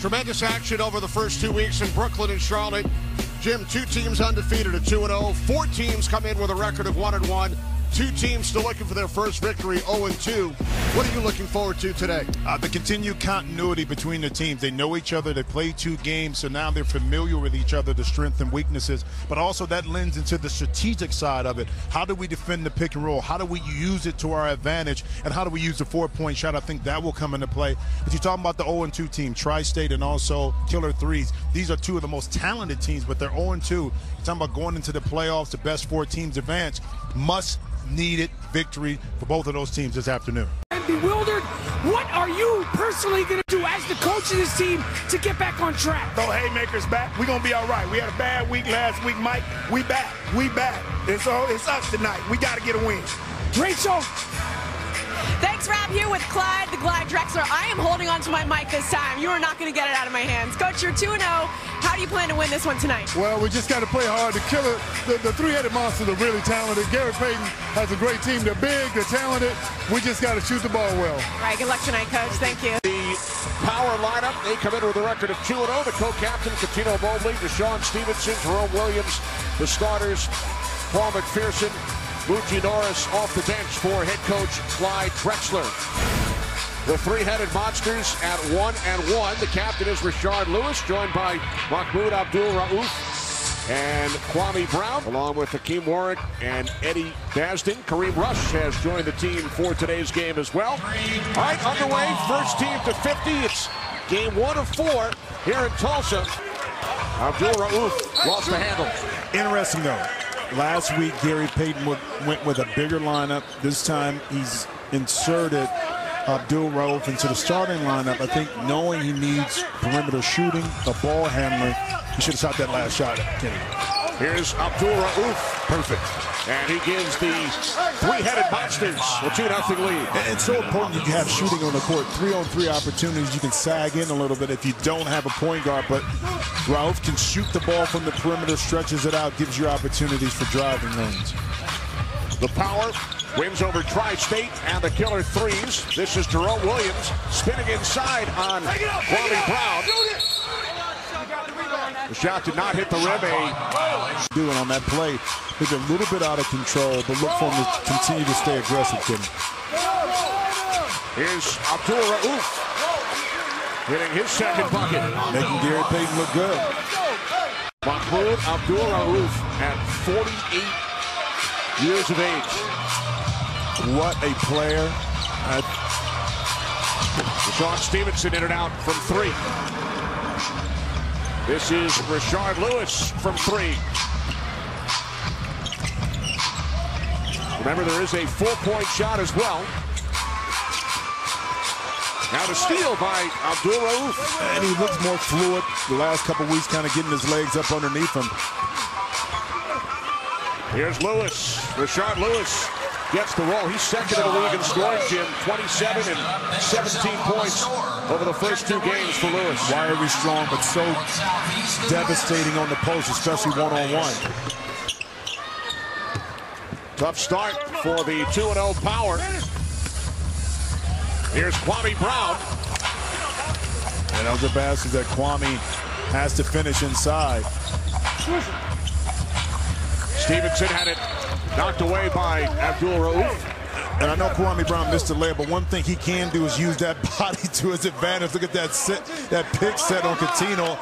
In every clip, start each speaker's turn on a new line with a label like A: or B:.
A: Tremendous action over the first 2 weeks in Brooklyn and Charlotte. Jim, 2 teams undefeated at 2-0. 4 teams come in with a record of 1-1. 2 teams still looking for their first victory, 0-2. What are you looking forward to today?
B: The continued continuity between the teams. They know each other. They played 2 games, so now they're familiar with each other, the strengths and weaknesses. But also that lends into the strategic side of it. How do we defend the pick and roll? How do we use it to our advantage? And how do we use the 4-point shot? I think that will come into play. But you're talking about the 0-2 team, Tri-State and also Killer Threes. These are 2 of the most talented teams, but they're 0-2. You're talking about going into the playoffs, the best 4 teams advance. Needed victory for both of those teams this afternoon.
C: I'm bewildered. What are you personally going to do as the coach of this team to get back on track?
D: Throw haymakers back. We're going to be all right. We had a bad week last week, Mike. We back. We back. And so it's us tonight. We got to get a win.
C: Rachel.
E: Thanks, Rob. Here with Clyde, the Glide Drexler. I am holding on to my mic this time. You are not going to get it out of my hands. Coach, you're 2-0. How do you plan to win this one tonight?
F: Well, we just got to play hard. The killer, the 3-headed monsters are really talented. Gary Payton has a great team. They're big, they're talented. We just got to shoot the ball well.
E: All right, good luck tonight, Coach. Thank you.
A: The power lineup, they come in with a record of 2-0. The co-captain, Catino Mobley, Deshaun Stevenson, Jerome Williams. The starters, Paul McPherson, Bucci Norris off the bench for head coach Clyde Drexler. The 3-headed monsters at 1-1. The captain is Rashard Lewis, joined by Mahmoud Abdul-Rauf and Kwame Brown, along with Hakeem Warwick and Eddie Basden. Kareem Rush has joined the team for today's game as well. All right, underway, first team to 50. It's game 1 of 4 here in Tulsa. Abdul-Rauf lost the handle.
B: Interesting, though. Last week, Gary Payton went with a bigger lineup. This time, he's inserted Abdul-Rauf into the starting lineup. I think knowing he needs perimeter shooting, a ball handler, he should have shot that last shot, Kenny.
A: Here's Abdul-Rauf. Perfect. And he gives the 3-headed monsters a 2-0 lead.
B: And it's so important that you have shooting on the court. 3-on-3 opportunities. You can sag in a little bit if you don't have a point guard. But Rauf can shoot the ball from the perimeter, stretches it out, gives you opportunities for driving lanes.
A: The power wins over Tri-State and the Killer Threes. This is Jerome Williams spinning inside on Kwame Brown. The shot did not hit the rim.
B: Doing on that play, he's a little bit out of control, but look for him to continue to stay aggressive, Tim.
A: Here's Abdul-Rauf hitting his second bucket.
B: Making Gary Payton look good.
A: Mahmoud Abdul-Rauf at 48 years of age.
B: What a player.
A: Deshaun Stevenson in and out from 3. This is Rashard Lewis from 3. Remember, there is a 4-point shot as well. Now to steal by Abdul-Rauf.
B: And he looks more fluid the last couple weeks, kind of getting his legs up underneath him.
A: Here's Lewis. Rashard Lewis gets the roll. He's second in the league in scoring, Jim. 27 and 17 points over the first 2 games for Lewis.
B: Wiry strong, but so devastating on the post, especially one-on-one.
A: Tough start for the 2-0 power. Here's Kwame Brown.
B: And those are baskets that Kwame has to finish inside.
A: Stevenson had it knocked away by Abdul-Rauf.
B: And I know Kwame Brown missed a layup, but one thing he can do is use that body to his advantage. Look at that pick set on Catino.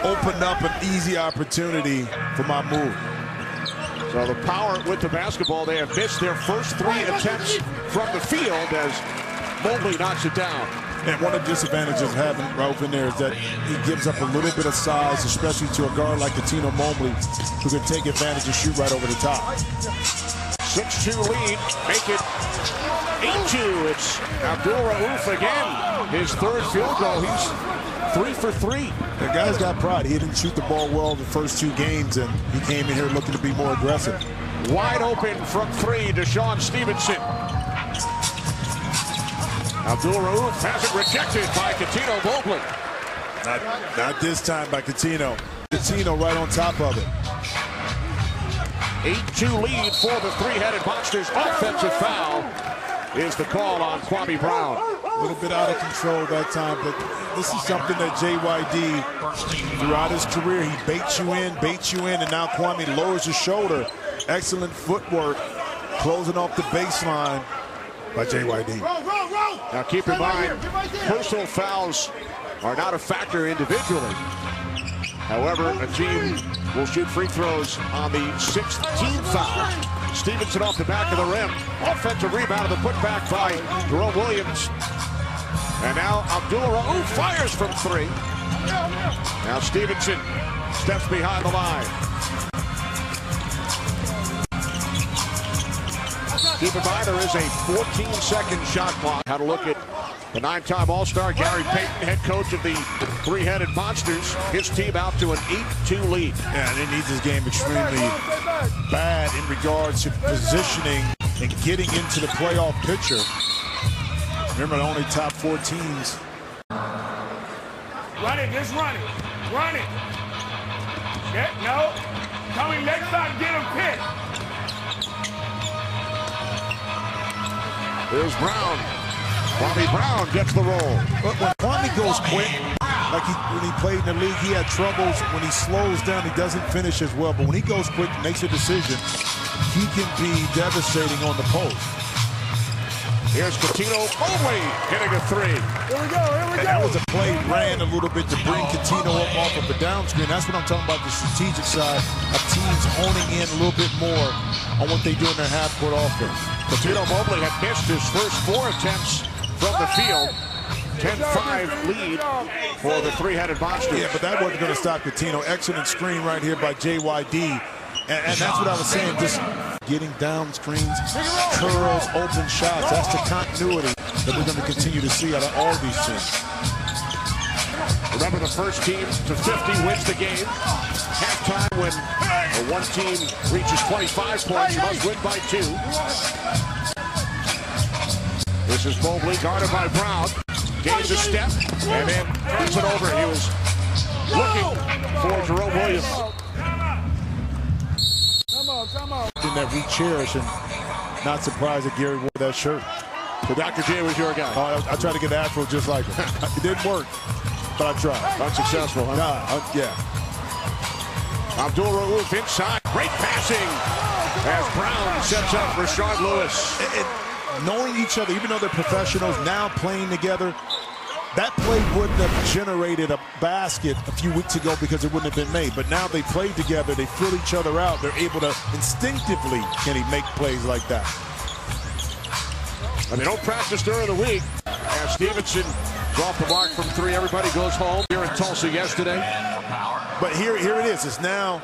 B: Opened up an easy opportunity for Mahmoud.
A: So the power with the basketball. They have missed their first 3 attempts from the field as Mobley knocks it down.
B: And one of the disadvantages of having Rauf in there is that he gives up a little bit of size, especially to a guard like Catino Mobley, who can take advantage and shoot right over the top.
A: 6-2 lead, make it 8-2. It's Abdul-Rauf again. His 3rd field goal. He's 3 for 3.
B: The guy's got pride. He didn't shoot the ball well the first 2 games, and he came in here looking to be more aggressive.
A: Wide open from 3, Deshaun Stevenson. Abdul-Rauf has it rejected by Catino Mobley.
B: Not this time by Catino. Catino right on top of it.
A: 8-2 lead for the 3-headed monsters. Offensive foul is the call on Kwame Brown.
B: A little bit out of control that time, but this is something that JYD, throughout his career, he baits you in, and now Kwame lowers his shoulder. Excellent footwork, closing off the baseline by JYD.
A: Now keep in mind, personal fouls are not a factor individually. However, a team will shoot free throws on the 6th team foul. Stevenson off the back of the rim. Offensive rebound of the putback by Jerome Williams. And now Abdul-Rauf fires from 3. Now Stevenson steps behind the line. Keep in mind, there is a 14-second shot clock. How to look at the 9-time All-Star Gary Payton, head coach of the Three-Headed Monsters. His team out to an 8-2 lead.
B: Yeah, and he needs his game extremely bad in regards to positioning and getting into the playoff picture. Remember, the only top 4 teams.
D: Run it, just run it. Run it. Yeah, no. Coming next time, get him picked.
A: Here's Brown. Kwame Brown gets the roll.
B: But when Kwame goes quick, like when he played in the league, he had troubles. When he slows down, he doesn't finish as well. But when he goes quick, makes a decision, he can be devastating on the post.
A: Here's Coutinho Mobley hitting a 3.
D: Here we go, here we go.
B: That was a play ran a little bit to bring Coutinho up off of the down screen. That's what I'm talking about, the strategic side of teams honing in a little bit more on what they do in their half-court offense.
A: Coutinho Mobley had missed his first 4 attempts from the field. 10-5 lead for the Three-Headed Monsters.
B: Yeah, but that wasn't going to stop Coutinho. Excellent screen right here by JYD. And that's what I was saying, just getting down screens, curls, open shots. That's the continuity that we're going to continue to see out of all these teams.
A: Remember, the first team to 50 wins the game. Halftime, when one team reaches 25 points, you must win by 2. This is Mobley, guarded by Brown. Gains a step, and then turns it over. He was looking for Jerome Williams.
D: Come on.
B: That we cherish, and not surprised that Gary wore that shirt.
A: So Dr. J was your guy.
B: I tried to get Afro just like him. It didn't work, but I tried.
A: Unsuccessful, huh?
B: Yeah.
A: Abdul-Rauf inside. Great passing as Brown sets up Rashard Lewis.
B: Knowing each other, even though they're professionals, now playing together, that play wouldn't have generated a basket a few weeks ago because it wouldn't have been made. But now they played together, they fill each other out, they're able to instinctively, can he make plays like that?
A: And they don't practice during the week. As Stevenson is off the mark from 3, everybody goes home. Here in Tulsa yesterday.
B: But here it is. It's now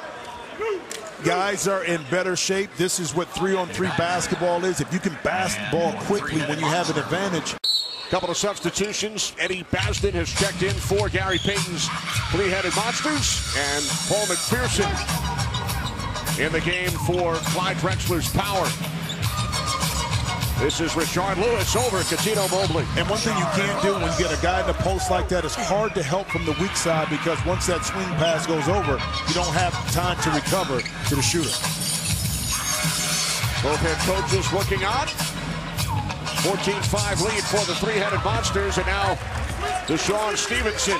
B: guys are in better shape. This is what 3-on-3 basketball is. If you can basketball quickly when you have an advantage.
A: Couple of substitutions. Eddie Basden has checked in for Gary Payton's Three-Headed Monsters. And Paul McPherson in the game for Clyde Drexler's Power. This is Rashard Lewis over Coutinho Mobley.
B: And one thing you can't do when you get a guy in the post like that, it's hard to help from the weak side because once that swing pass goes over, you don't have time to recover to the shooter.
A: Both head coaches looking on. 14-5 lead for the Three-Headed Monsters, and now Deshaun Stevenson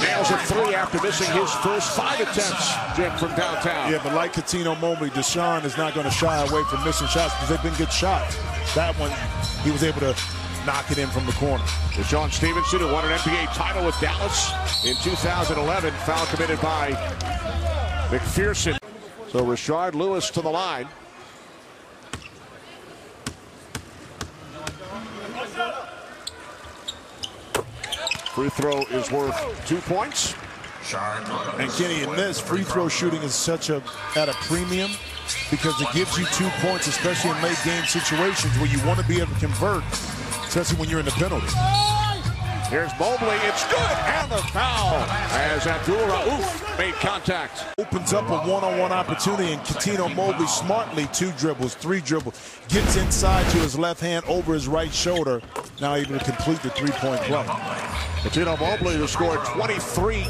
A: nails a 3 after missing his first 5 attempts, Jim, from downtown.
B: Yeah, but like Coutinho Mobley, Deshaun is not going to shy away from missing shots because they've been good shots. That one, he was able to knock it in from the corner.
A: Deshaun Stevenson, who won an NBA title with Dallas in 2011, foul committed by McPherson. So Rashard Lewis to the line. Free throw is worth 2 points.
B: And Kenny, in this, free throw shooting is at a premium because it gives you 2 points, especially in late game situations where you want to be able to convert, especially when you're in the penalty.
A: Here's Mobley, it's good, and the foul as Abdul-Rauf made contact.
B: Opens up a one-on-one opportunity, and Coutinho Mobley smartly 2 dribbles, 3 dribbles, gets inside to his left hand over his right shoulder, now able to complete the 3-point play.
A: Coutinho Mobley, who scored 23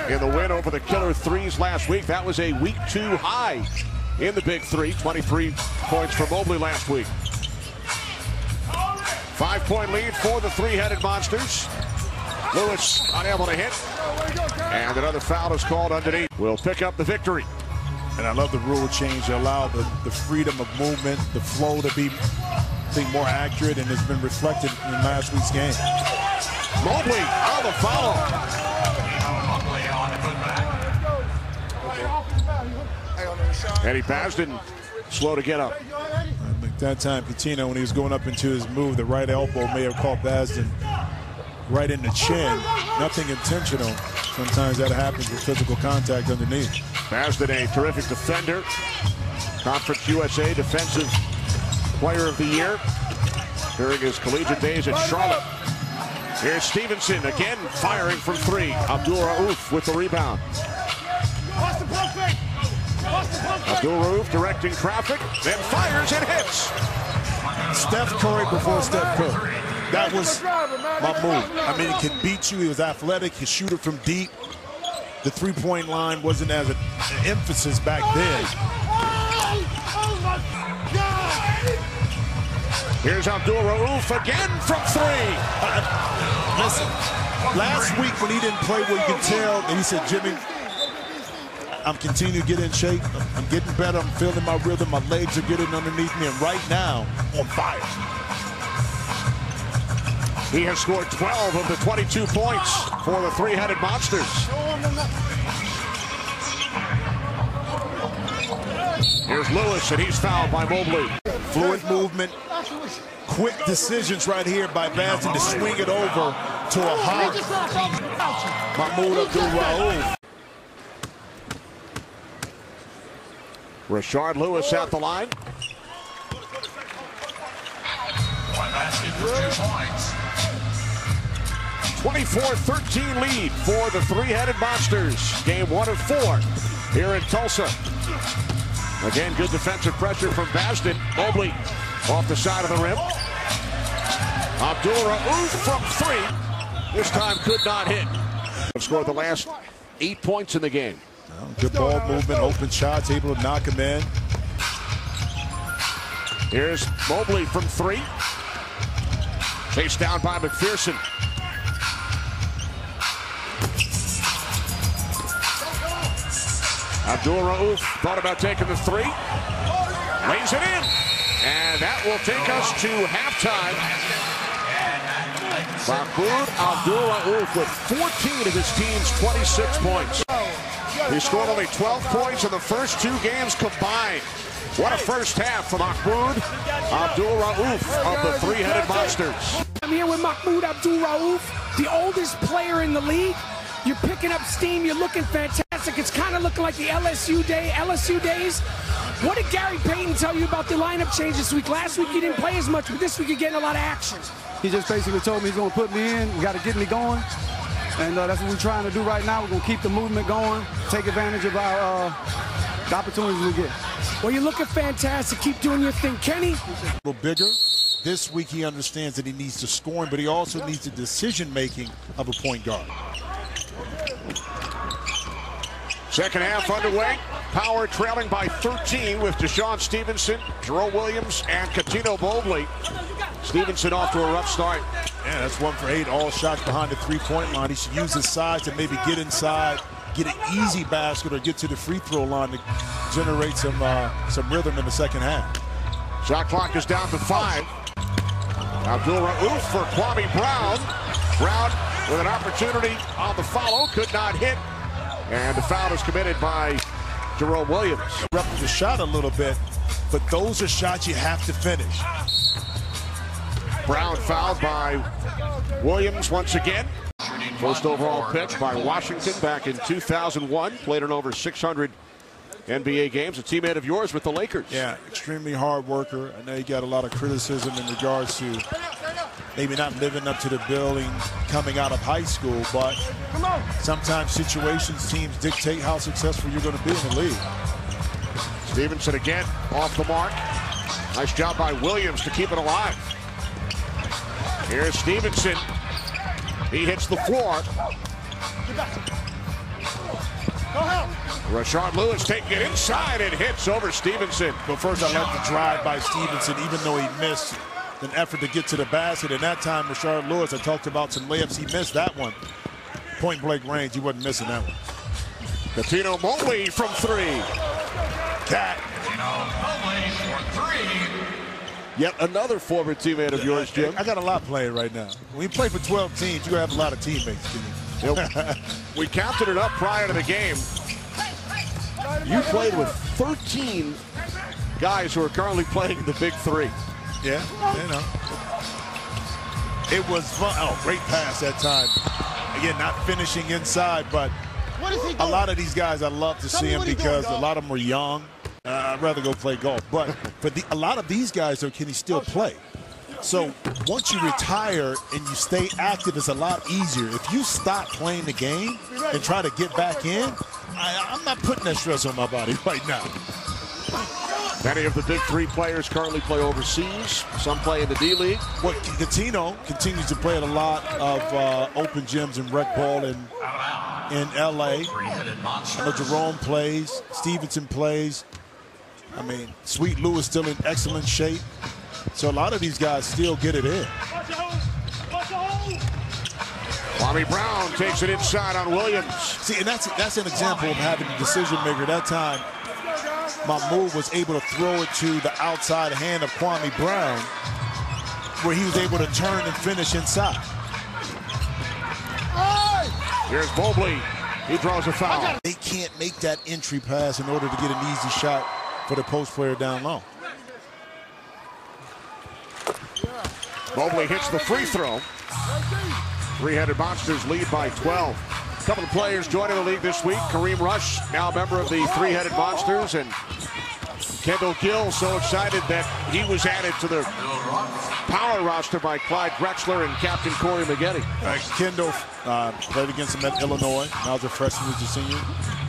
A: in the win over the Killer Threes last week. That was a week 2 high in the Big 3. 23 points for Mobley last week. 5-point lead for the three-headed monsters. Lewis unable to hit. And another foul is called underneath. Will pick up the victory.
B: And I love the rule change to allow the freedom of movement, the flow to be, I think, more accurate, and it's been reflected in last week's game.
A: Mobley on the follow. Eddie Basden slow to get up.
B: I think that time, Coutinho, when he was going up into his move, the right elbow may have caught Basden right in the chin. Nothing intentional. Sometimes that happens with physical contact underneath.
A: Basden, a terrific defender. Conference USA Defensive Player of the Year during his collegiate days at Charlotte. Here's Stevenson again firing from three. Abdul-Rauf with the rebound. Abdul-Rauf directing traffic, then fires and hits.
B: Steph Curry before Steph Curry. That was my move. I mean, he could beat you. He was athletic. He shoot it from deep. The three-point line wasn't as an emphasis back then.
A: Here's Abdul-Rauf again from three.
B: Listen, last week when he didn't play well, you can tell, and he said, Jimmy, I'm continuing to get in shape. I'm getting better. I'm feeling my rhythm. My legs are getting underneath me. And right now, on fire.
A: He has scored 12 of the 22 points for the three-headed monsters. Here's Lewis, and he's fouled by Mobley.
B: Fluid movement, quick decisions right here by Basden to swing it over to a hot Mahmoud Abdul-Rauf.
A: Rashard Lewis at the line. 24-13 lead for the three-headed monsters. Game 1 of 4 here in Tulsa. Again, good defensive pressure from Basden. Mobley off the side of the rim. Abdul-Rauf from three. This time could not hit. Scored the last 8 points in the game.
B: Good ball movement, open shots, able to knock him in.
A: Here's Mobley from three. Chased down by McPherson. Abdul-Rauf thought about taking the three. Lays it in. And that will take us to halftime. Mahmoud Abdul-Rauf with 14 of his team's 26 points. He scored only 12 points in the first 2 games combined. What a first half for Mahmoud Abdul-Rauf of the three-headed monsters.
C: I'm here with Mahmoud Abdul-Rauf, the oldest player in the league. You're picking up steam. You're looking fantastic. It's kind of looking like the LSU days. What did Gary Payton tell you about the lineup change this week? Last week you didn't play as much, but this week you're getting a lot of action.
G: He just basically told me he's going to put me in. We got to get me going. And that's what we're trying to do right now. We're going to keep the movement going, take advantage of our the opportunities we get.
C: Well, you're looking fantastic. Keep doing your thing. Kenny?
B: A little bigger. This week he understands that he needs the scoring, but he also needs the decision-making of a point guard.
A: Second half underway. Power trailing by 13 with Deshaun Stevenson, Jerome Williams, and Coutinho Mobley. Stevenson off to a rough start.
B: Yeah, that's 1 for 8. All shots behind the three-point line. He should use his size to maybe get inside, get an easy basket, or get to the free throw line to generate some rhythm in the second half.
A: Shot clock is down to 5. Abdul-Rauf for Kwame Brown. Brown with an opportunity on the follow, could not hit. And the foul is committed by Jerome Williams.
B: Rep the shot a little bit, but those are shots you have to finish.
A: Brown fouled by Williams once again. First overall pick by Washington back in 2001. Played in over 600 NBA games. A teammate of yours with the Lakers.
B: Yeah, extremely hard worker. I know he got a lot of criticism in regards to maybe not living up to the billing coming out of high school, but sometimes situations, teams dictate how successful you're going to be in the league.
A: Stevenson again off the mark. Nice job by Williams to keep it alive. Here's Stevenson. He hits the floor. Rashard Lewis taking it inside and hits over Stevenson.
B: But first, I like the drive by Stevenson, even though he missed. an effort to get to the basket. And that time, Rashard Lewis, I talked about some layups. He missed that one. Point blank range, he wasn't missing that one.
A: Cuttino Mobley from three.
B: Cat.
A: Yet another former teammate of yours, Jim.
B: I got a lot playing right now. When you play for 12 teams, you have a lot of teammates, Jimmy.
A: Yep. We counted it up prior to the game. You played with 13 guys who are currently playing the Big Three.
B: Yeah, you know. It was fun. Oh, great pass that time. Again, not finishing inside, but a lot of these guys, I love to see them because a lot of them are young. I'd rather go play golf. But for a lot of these guys, though, can he still play? So once you retire and you stay active, it's a lot easier. If you stop playing the game and try to get back in, I'm not putting that stress on my body right now.
A: Many of the Big Three players currently play overseas. Some play in the D-League.
B: Well, Cuttino continues to play at a lot of open gyms and rec ball in L.A. I know Jerome plays. Stevenson plays. I mean, Sweet Lou is still in excellent shape. So a lot of these guys still get it in.
A: Kwame Brown takes it inside on Williams.
B: See, and that's an example of having a decision maker. That time, Mahmoud was able to throw it to the outside hand of Kwame Brown, where he was able to turn and finish inside.
A: Here's Mobley. He draws a foul.
B: They can't make that entry pass in order to get an easy shot for the post player down low.
A: Mobley hits the free throw. Three-headed Monsters lead by 12. A couple of players joining the league this week. Kareem Rush, now a member of the Three-Headed Monsters, and Kendall Gill, so excited that he was added to the power roster by Clyde Drexler and Captain Corey Maggette.
B: Kendall played against him at Illinois. Now as a freshman, he's a senior.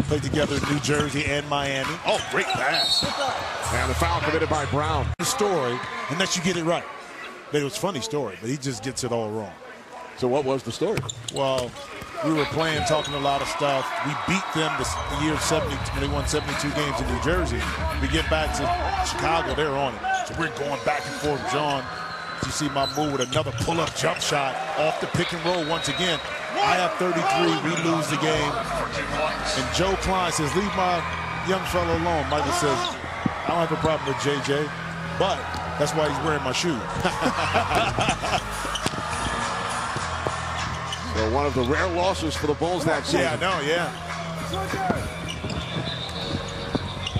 B: Played together in New Jersey and Miami. Oh, great pass.
A: And the foul committed by Brown.
B: The story, unless you get it right. But it was a funny story, but he just gets it all wrong.
A: So what was the story?
B: Well, we were playing, talking a lot of stuff. We beat them the year of 70 when they won 72 games in New Jersey. We get back to Chicago, they're on it. So we're going back and forth. John, you see my move with another pull-up jump shot off the pick and roll once again. I have 33, we lose the game. And Joe Klein says, leave my young fellow alone. Michael says, I don't have a problem with JJ, but that's why he's wearing my shoes.
A: So one of the rare losses for the Bulls that season.
B: Yeah, I know, yeah.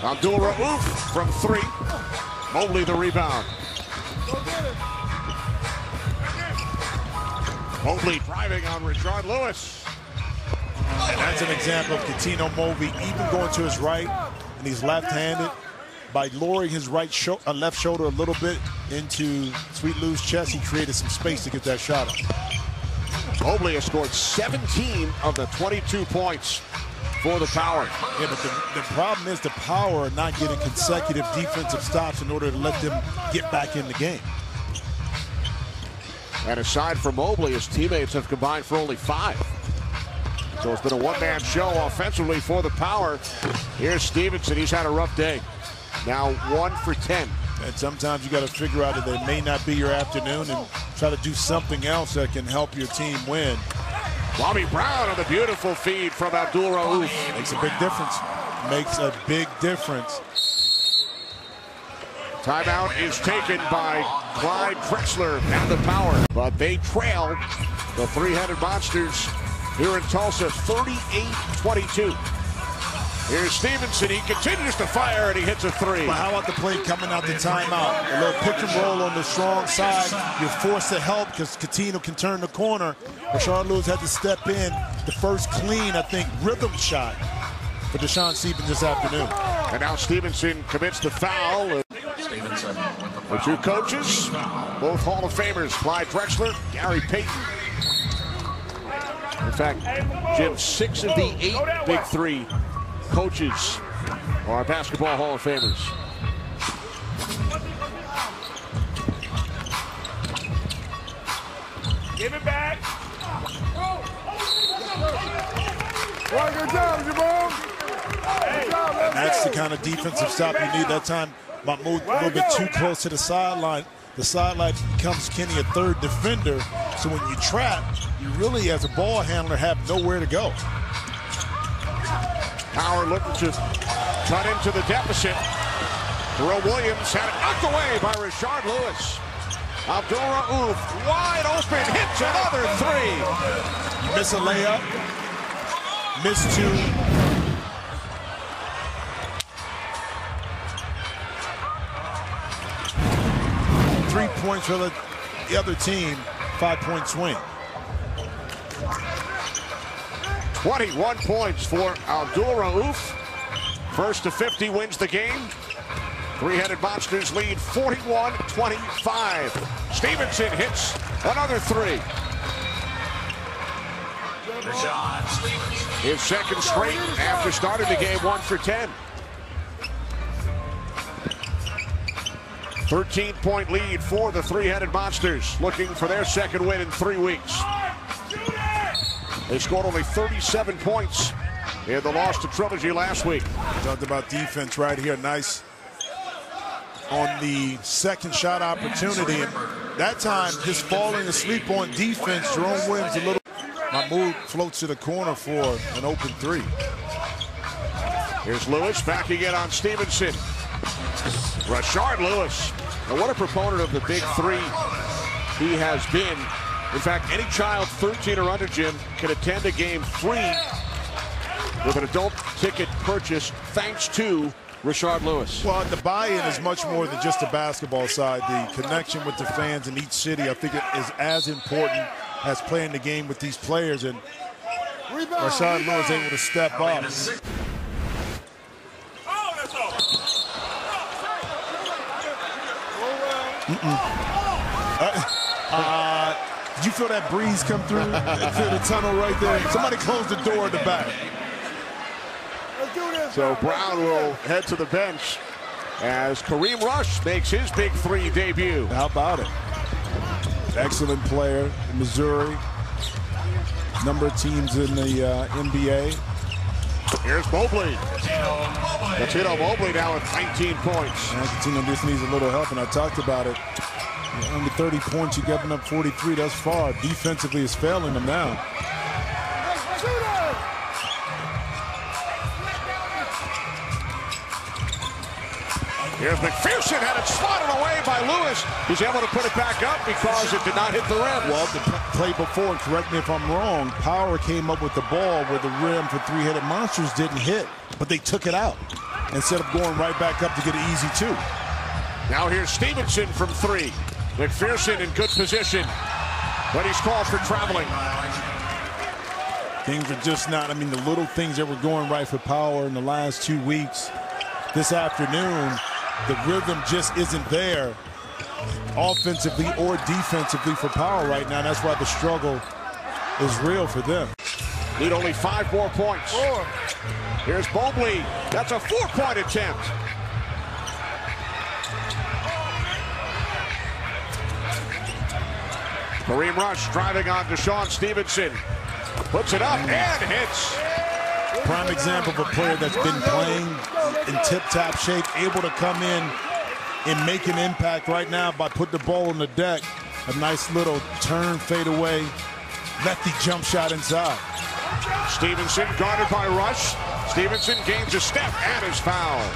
A: Abdul-Rauf from three. Mobley the rebound. Mobley driving on Rashard Lewis.
B: And that's an example of Cuttino Mobley even going to his right, and he's left-handed. By lowering his left shoulder a little bit into Sweet Lou's chest, he created some space to get that shot up.
A: Mobley has scored 17 of the 22 points for the Power.
B: Yeah, but the problem is the Power are not getting consecutive defensive stops in order to let them get back in the game.
A: And aside from Mobley, his teammates have combined for only 5. So it's been a one-man show offensively for the Power. Here's Stevenson. He's had a rough day. Now 1 for 10.
B: And sometimes you got to figure out that they may not be your afternoon and try to do something else that can help your team win.
A: Kwame Brown on the beautiful feed from Abdul-Rauf.
B: Makes a big difference. Makes a big difference.
A: Timeout is taken by Clyde Drexler and the Power. But they trail the Three-Headed Monsters here in Tulsa 38-22. Here's Stevenson. He continues to fire, and he hits a three.
B: But how about the play coming out the timeout? A little pick and roll on the strong side. You're forced to help because Cuttino can turn the corner. Rashard Lewis had to step in. The first clean, I think, rhythm shot for Deshaun Stevenson this afternoon.
A: And now Stevenson commits the foul. The two coaches, both Hall of Famers, Clyde Drexler, Gary Payton. In fact, Jim, 6 of the 8 Big Three coaches are Basketball Hall of Famers.
D: Give it back. Well, good job, Jerome.
B: And that's the kind of defensive stop you need. That time, Mahmoud a little bit too close to the sideline. the sideline becomes Kenny a third defender. So when you trap, you really, as a ball handler, have nowhere to go.
A: Power looking to cut into the deficit. Jerome Williams had it knocked away by Rashard Lewis. Abdul-Rauf wide open, hits another three.
B: You miss a layup, miss two. Three points for the other team, 5-point swing.
A: 21 points for Abdul-Rauf. First to 50 wins the game. Three-headed Monsters lead 41-25. Stevenson hits another three. His second straight after starting the game 1 for 10. 13-point lead for the three-headed Monsters, looking for their second win in 3 weeks. They scored only 37 points in the loss to Trilogy last week.
B: Talked about defense right here. Nice on the second shot opportunity. And that time, just falling asleep on defense, Jerome Williams a little. Mahmoud floats to the corner for an open three.
A: Here's Lewis backing it on Stevenson. Rashard Lewis. Now what a proponent of the big three he has been. In fact, any child 13 or under, Jim, can attend a game free with an adult ticket purchase thanks to Rashard Lewis.
B: Well, the buy-in is much more than just the basketball side. The connection with the fans in each city, I think, is as important as playing the game with these players. And Rashard Lewis able to step up. Did you feel that breeze come through? Feel the tunnel right there? Somebody close the door in the back.
A: So Brown will head to the bench as Kareem Rush makes his big three debut.
B: How about it? Excellent player in Missouri. Number of teams in the NBA.
A: Here's Mobley. Latino Mobley now with 19 points.
B: And Latino just needs a little help, and I talked about it. Only 30 points, you're giving up 43 thus far. Defensively is failing them now.
A: Here's McPherson, had it swatted away by Lewis. He's able to put it back up because it did not hit the rim.
B: Well, the play before, and correct me if I'm wrong, Power came up with the ball where the rim for three-headed Monsters didn't hit, but they took it out instead of going right back up to get an easy two.
A: Now here's Stevenson from three. McPherson in good position, but he's called for traveling.
B: Things are just not, I mean, the little things that were going right for Power in the last 2 weeks. This afternoon, the rhythm just isn't there offensively or defensively for Power right now. That's why the struggle is real for them.
A: Need only 5 more points. Here's Mobley. That's a 4-point attempt. Kareem Rush driving on Deshaun Stevenson. Puts it up and hits.
B: Prime example of a player that's been playing in tip-top shape, able to come in and make an impact right now by putting the ball on the deck. A nice little turn, fade away, lefty jump shot inside.
A: Stevenson guarded by Rush. Stevenson gains a step and is fouled.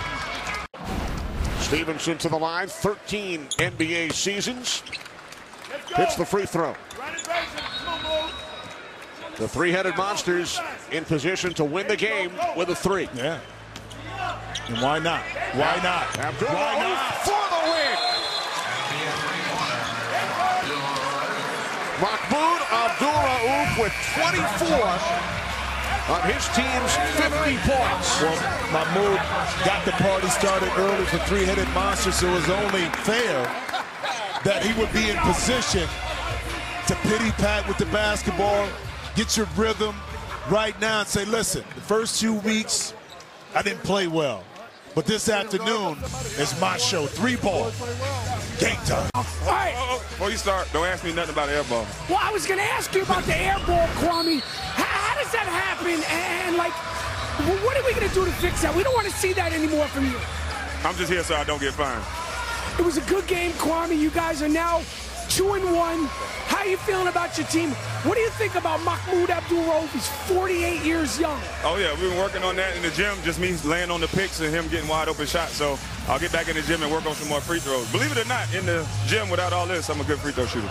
A: Stevenson to the line, 13 NBA seasons. Hits the free throw. The three-headed Monsters in position to win the game with a three.
B: Yeah. And why not? Why not?
A: Abdul-Rauf for the win. Mahmoud Abdul-Rauf with 24 on his team's 50 points.
B: Well, Mahmoud got the party started early for three-headed Monsters, so it was only fair that he would be in position to pity-pat with the basketball, get your rhythm right now and say, listen, the first 2 weeks, I didn't play well. But this afternoon is my show. 3 ball. Game time.
C: All right.
H: Before you start, don't ask me nothing about air ball.
C: Well, I was going to ask you about the air ball, Kwame. How does that happen? And, like, what are we going to do to fix that? We don't want to see that anymore from you.
H: I'm just here so I don't get fined.
C: It was a good game, Kwame. You guys are now 2-1. How are you feeling about your team? What do you think about Mahmoud Abdul-Rauf? He's 48 years young.
H: Oh, yeah, we've been working on that in the gym, just me laying on the picks and him getting wide open shots. So I'll get back in the gym and work on some more free throws. Believe it or not, in the gym without all this, I'm a good free throw shooter.